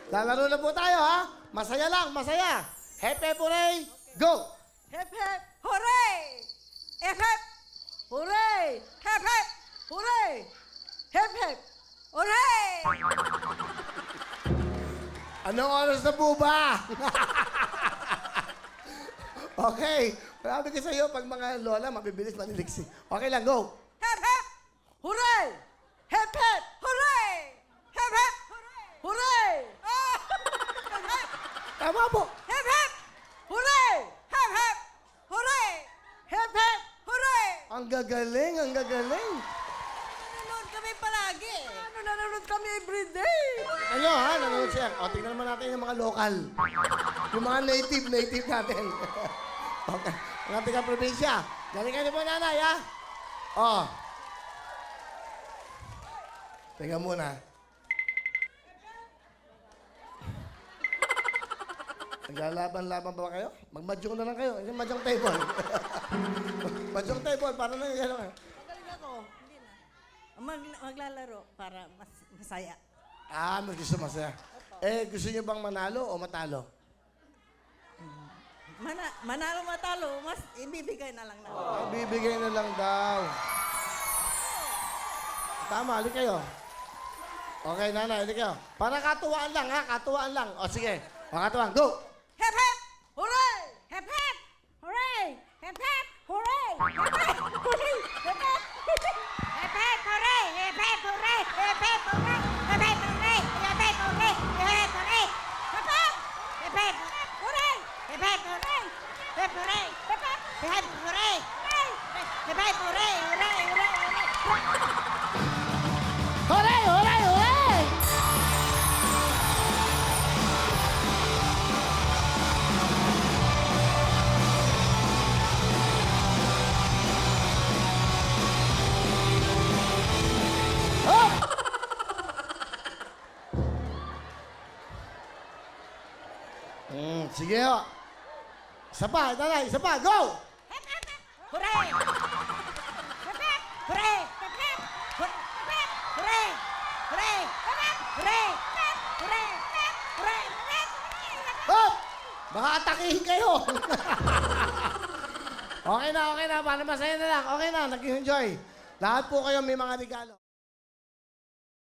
Lalaro na po tayo, ha? Masaya lang, masaya. Hep, hep, hooray, go! Hep, hep, hooray! Hep, hep, hooray! Hep, hep, hooray! Hep, hep, hooray! Anong oras na po ba? Okay. Marami ko sa'yo, pag mga lola, mabibilis maniliksi. Okay lang, go! Hep, hep, hooray! Hep, hep, hooray! Hep, hep, hooray! Ah! Hep, hep, Tama po. hep, hep, hooray! Hep, hep, hooray! Hep, hep, hooray! Ang gagaling, ang gagaling. Nanonood kami palagi. Nanonood kami everyday. Ano ha? Nanonood siya. O, tingnan naman natin yung mga local. Yung mga native natin. Okay. Ang ating probinsya. Galing ka niyo po, nanay, ha? O. Tingnan muna. Naglalaban-laban pa ba kayo? Magmadyong na lang kayo. Yung madyong table. Madyong table, para na yung gano'n. Magaling ako. Hindi na. Maglalaro para masaya. Ah, mas gusto masaya. Eh, gusto niyo bang manalo o matalo? Manalo matalo, mas ibibigay na lang na. Ay, bibigay na lang daw. Tama, halik kayo. Okay, nanay, halik kayo. Para katuwaan lang, ha? Katuwaan lang. O, sige. O, katuwaan. Go! Hep hep! Hooray! Hep hep! Hooray! Hep hep! Hooray! Hep hep! Hooray! Hep hep! Hep hep! Hooray! Hep hep! Hooray! Hep hep! Hooray! Hep hep! Hooray! Hep hep! Hooray! Hep hep! Hooray! Hep hep! Hep hep! Hooray! Hep hep! Hooray! Hep hooray! Hep hep! Hep hep! Hooray! Hep hep! Hooray! Hooray! Hooray! Hooray! Hooray! Hooray! Hop! Sige ho. Isa pa, nanay, isa pa. Go! Hep hep! Hooray! Hep hep! Hooray! Hep hep! Hep! Hooray! Hooray! Hep hep! Hooray! Hep! Hooray! Hep! Hooray! Hep! Hop! Baka atakihin kayo. Okay na. Para masaya na lang. Okay na, nag-enjoy. Lahat po kayo may mga regalo.